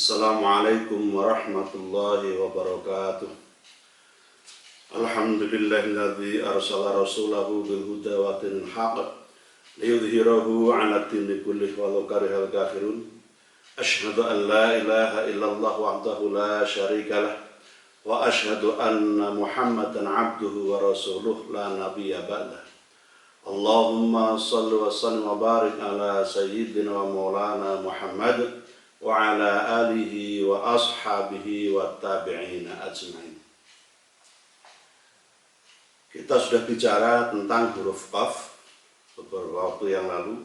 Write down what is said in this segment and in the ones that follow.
Assalamualaikum warahmatullahi wabarakatuh. Alhamdulillahilladzi arsala rasulahu bil huda wa dinil haqq liyudhhirahu 'ala dini kullihi walau karihal kafirun. Asyhadu an la ilaha illallah wahdahu la syarikalah wa asyhadu anna Muhammadan 'abduhu wa rasuluh la nabiyya ba'dah. Allahumma shalli wa sallim wa barik ala sayyidina wa maulana Muhammad wa ala alihi wa ashabihi wa tabi'ina ajma'in. Kita sudah bicara tentang huruf qaf beberapa waktu yang lalu,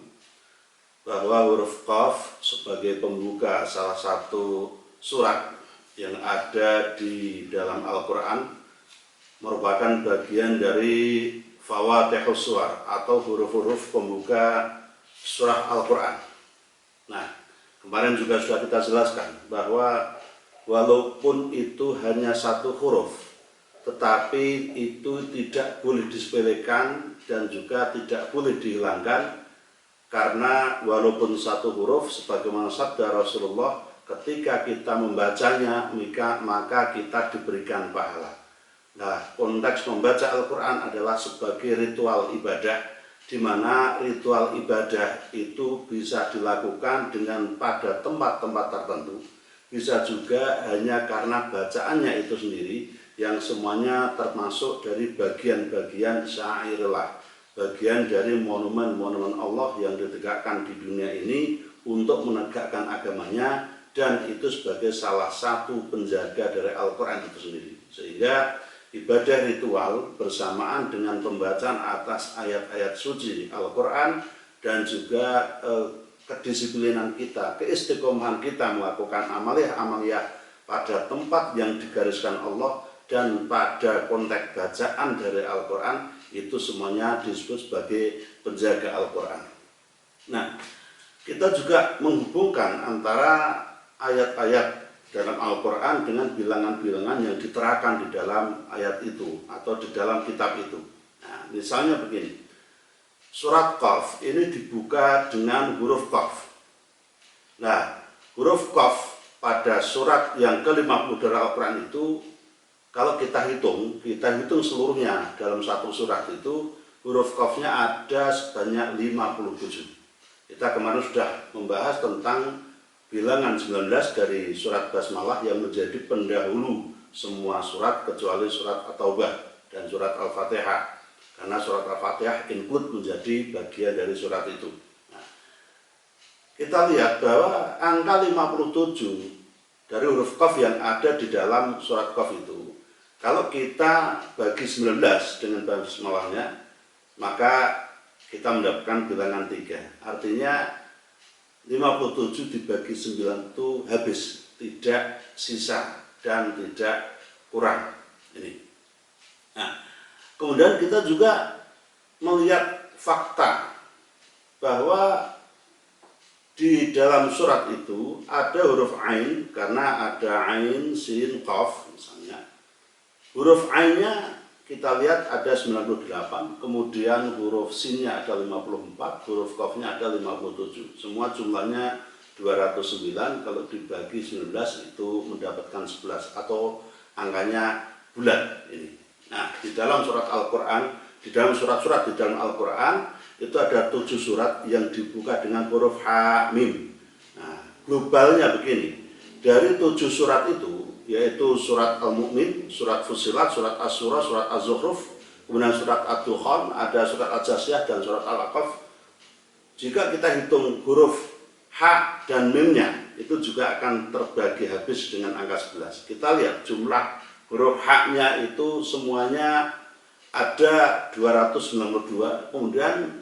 bahwa huruf qaf sebagai pembuka salah satu surat yang ada di dalam Al-Quran merupakan bagian dari fawatihus suwar atau huruf-huruf pembuka surah Al-Quran. Nah, kemarin juga sudah kita jelaskan bahwa walaupun itu hanya satu huruf, tetapi itu tidak boleh disepelekan dan juga tidak boleh dihilangkan, karena walaupun satu huruf, sebagaimana sabda Rasulullah, ketika kita membacanya maka kita diberikan pahala. Nah, konteks membaca Al-Quran adalah sebagai ritual ibadah, di mana ritual ibadah itu bisa dilakukan dengan pada tempat-tempat tertentu, bisa juga hanya karena bacaannya itu sendiri, yang semuanya termasuk dari bagian-bagian syairullah, bagian dari monumen-monumen Allah yang ditegakkan di dunia ini untuk menegakkan agamanya, dan itu sebagai salah satu penjaga dari Al-Quran itu sendiri. Sehingga ibadah ritual bersamaan dengan pembacaan atas ayat-ayat suci Al-Quran dan juga kedisiplinan kita, keistiqomahan kita melakukan amaliyah-amaliyah pada tempat yang digariskan Allah dan pada konteks bacaan dari Al-Quran, itu semuanya disebut sebagai penjaga Al-Quran. Nah, kita juga menghubungkan antara ayat-ayat dalam Al-Quran dengan bilangan-bilangan yang diterangkan di dalam ayat itu atau di dalam kitab itu. Nah, misalnya begini, surat Qaf ini dibuka dengan huruf Qaf. Nah, huruf Qaf pada surat yang ke-50 dari Al-Quran itu, kalau kita hitung seluruhnya dalam satu surat itu, huruf Qafnya ada sebanyak 57. Kita kemarin sudah membahas tentang bilangan 19 dari surat Basmalah yang menjadi pendahulu semua surat kecuali surat At-Taubah dan surat Al-Fatihah, karena surat Al-Fatihah include menjadi bagian dari surat itu. Nah, kita lihat bahwa angka 57 dari huruf Qaf yang ada di dalam surat Qaf itu, kalau kita bagi 19 dengan basmalahnya, maka kita mendapatkan bilangan 3. Artinya 57 dibagi 9 itu habis, tidak sisa dan tidak kurang. Ini. Nah, kemudian kita juga melihat fakta bahwa di dalam surat itu ada huruf Ain, karena ada Ain, Sin, Qaf misalnya. Huruf Ainnya kita lihat ada 98, kemudian huruf Sinnya ada 54, huruf Qafnya ada 57. Semua jumlahnya 209, kalau dibagi 19 itu mendapatkan 11 atau angkanya bulat ini. Nah, di dalam surat Al-Quran, di dalam surat-surat di dalam Al-Quran itu ada 7 surat yang dibuka dengan huruf Ha-Mim. Nah, globalnya begini, dari 7 surat itu, yaitu surat Al-Mu'min, surat Fussilat, surat As-Surah, surat Az-Zukhruf, kemudian surat Ad-Dukhan, ada surat Al-Jasiyah dan surat Al-Aqaf. Jika kita hitung huruf Ha dan Mimnya, itu juga akan terbagi habis dengan angka 11. Kita lihat jumlah huruf Ha-nya itu semuanya ada 292, kemudian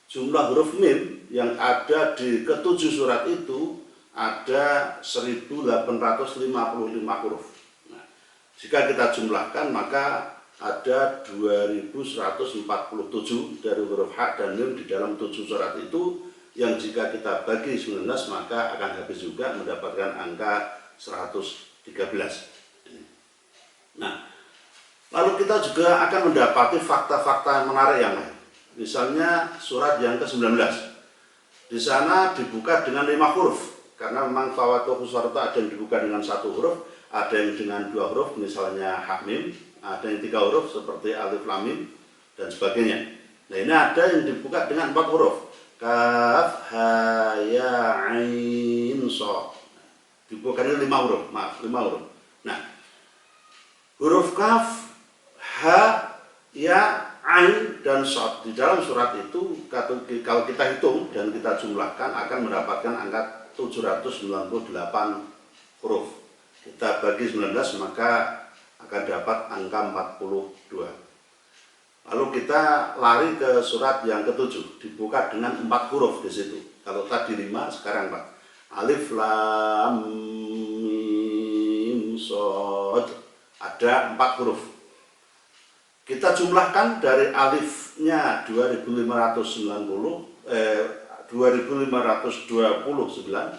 jumlah huruf Mim yang ada di ke-7 surat itu ada 1855 huruf. Nah, jika kita jumlahkan maka ada 2147 dari huruf Ha dan Mim di dalam 7 surat itu, yang jika kita bagi 19 maka akan habis juga mendapatkan angka 113. Nah, lalu kita juga akan mendapati fakta-fakta menarik yang lain. Misalnya surat yang ke-19. Di sana dibuka dengan 5 huruf. karena memang fawatul surat itu ada yang dibuka dengan 1 huruf, ada yang dengan 2 huruf, misalnya ha mim, ada yang 3 huruf seperti alif lam mim dan sebagainya. Nah, ini ada yang dibuka dengan 4 huruf, kaf ha ya ain shad, dibuka dengan 5 huruf, maaf 5 huruf. Nah, huruf kaf, ha, ya, ain, dan shad di dalam surat itu kalau kita hitung dan kita jumlahkan akan mendapatkan angka 798 huruf. Kita bagi 19 maka akan dapat angka 42. Lalu kita lari ke surat yang ke-7, dibuka dengan 4 huruf di situ. Kalau tadi 5, sekarang 4. Alif lam mim shad, ada 4 huruf. Kita jumlahkan dari alifnya 2529,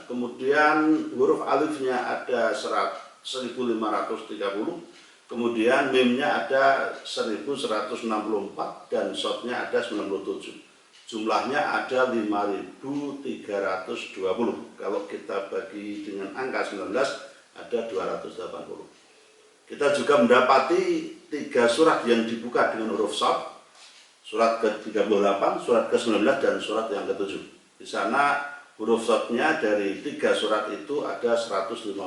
kemudian huruf alifnya ada 1530, kemudian mimnya ada 1164 dan shadnya ada 97. Jumlahnya ada 5320. Kalau kita bagi dengan angka 19 ada 280. Kita juga mendapati 3 surat yang dibuka dengan huruf shad, surat ke-38, surat ke-19, dan surat yang ke-7. Di sana huruf shadnya dari 3 surat itu ada 152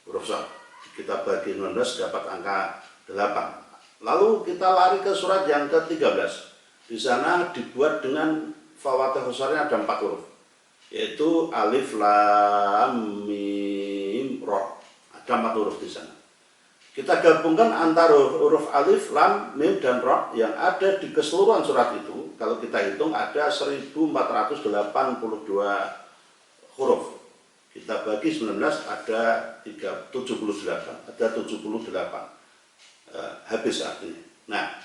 huruf shad. Kita bagi 19 dapat angka 8. Lalu kita lari ke surat yang ke-13. Di sana dibuat dengan fawathih husarnya ada 4 huruf, yaitu alif lam mim ra. Ada 4 huruf di sana. Kita gabungkan antara huruf alif, lam, mim, dan ra yang ada di keseluruhan surat itu. Kalau kita hitung ada 1482 huruf. Kita bagi 19 ada 78. Ada 78. Habis artinya. Nah,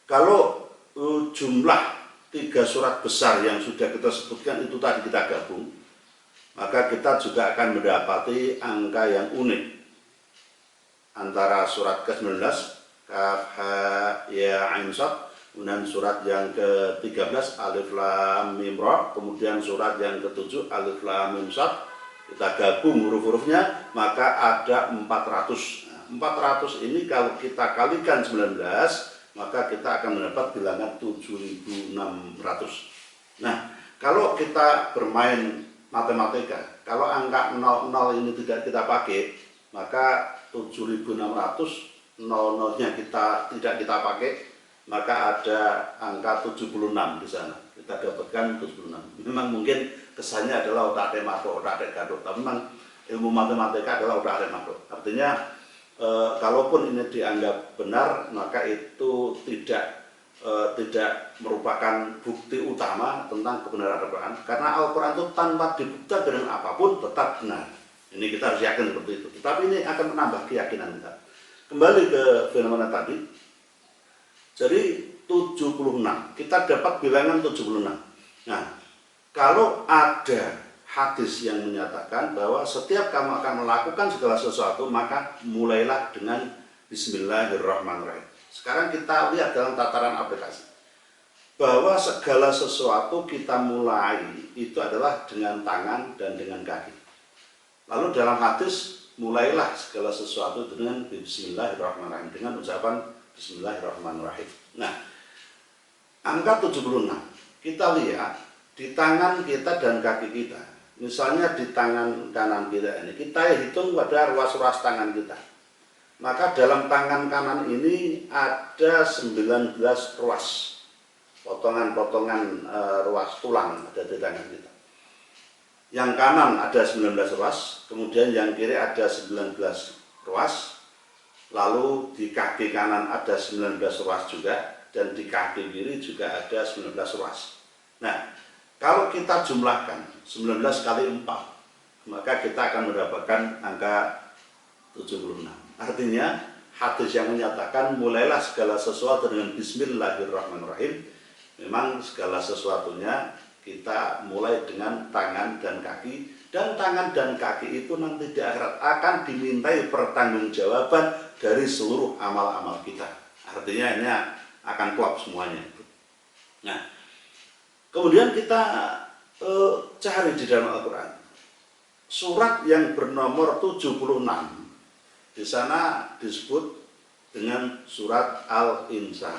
kalau jumlah 3 surat besar yang sudah kita sebutkan itu tadi kita gabung, maka kita juga akan mendapati angka yang unik. Antara surat ke-19 kaf ha ya ain shad, kemudian surat yang ke-13 alif lam mim ra, kemudian surat yang ke-7 alif lam mim shad, kita gabung huruf-hurufnya maka ada 400. Nah, 400 ini kalau kita kalikan 19 maka kita akan mendapat bilangan 7600. Nah, kalau kita bermain matematika, kalau angka 00 ini tidak kita pakai, maka 7600 00-nya tidak kita pakai, maka ada angka 76 di sana. Kita dapatkan 76. Memang mungkin kesannya adalah otak-atik makhluk, otak-atik gadot, tapi memang ilmu matematika adalah otak-atik makhluk. Artinya kalaupun ini dianggap benar, maka itu tidak merupakan bukti utama tentang kebenaran Al-Quran, karena Al-Quran itu tanpa dibuktikan dengan apapun tetap benar. Ini kita harus yakin seperti itu. Tetapi ini akan menambah keyakinan kita. Kembali ke fenomena tadi. Jadi 76. Kita dapat bilangan 76. Nah, kalau ada hadis yang menyatakan bahwa setiap kamu akan melakukan segala sesuatu, maka mulailah dengan Bismillahirrahmanirrahim. Sekarang kita lihat dalam tataran aplikasi. Bahwa segala sesuatu kita mulai itu adalah dengan tangan dan dengan kaki. Lalu dalam hadis, mulailah segala sesuatu dengan Bismillahirrahmanirrahim, dengan ucapan Bismillahirrahmanirrahim. Nah, angka 76, kita lihat di tangan kita dan kaki kita. Misalnya di tangan kanan kita ini, kita hitung pada ruas-ruas tangan kita. Maka dalam tangan kanan ini ada 19 ruas, potongan-potongan ruas tulang ada di tangan kita. Yang kanan ada 19 ruas, kemudian yang kiri ada 19 ruas, lalu di kaki kanan ada 19 ruas juga, dan di kaki kiri juga ada 19 ruas. Nah, kalau kita jumlahkan 19 kali 4, maka kita akan mendapatkan angka 76. Artinya, hadis yang menyatakan mulailah segala sesuatu dengan Bismillahirrahmanirrahim, memang segala sesuatunya kita mulai dengan tangan dan kaki, dan tangan dan kaki itu nanti di akhirat akan dimintai pertanggungjawaban dari seluruh amal-amal kita. Artinya ini akan klop semuanya. Nah, kemudian kita cari di dalam Al-Quran surat yang bernomor 76 di sana disebut dengan surat Al-Insan.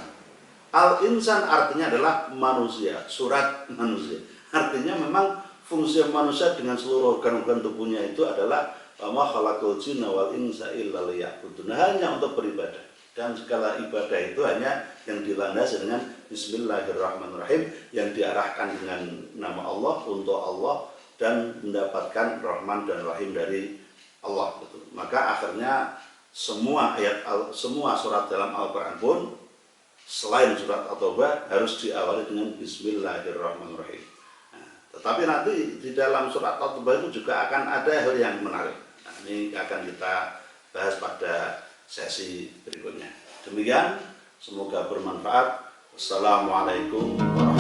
Al-Insan artinya adalah manusia, surat manusia. Artinya memang fungsi manusia dengan seluruh organ-organ tubuhnya itu adalah wa khalaqal jinna wal insa illa liya'budun, hanya untuk beribadah. Dan segala ibadah itu hanya yang dilandasi dengan Bismillahirrahmanirrahim, yang diarahkan dengan nama Allah, untuk Allah, dan mendapatkan rahman dan rahim dari Allah. Maka akhirnya semua surat dalam Al-Quran pun selain surat At-Taubah harus diawali dengan Bismillahirrahmanirrahim. Nah, tetapi nanti di dalam surat At-Taubah itu juga akan ada hal yang menarik. Nah, ini akan kita bahas pada sesi berikutnya. Demikian, semoga bermanfaat. Wassalamualaikum warahmatullahi wabarakatuh.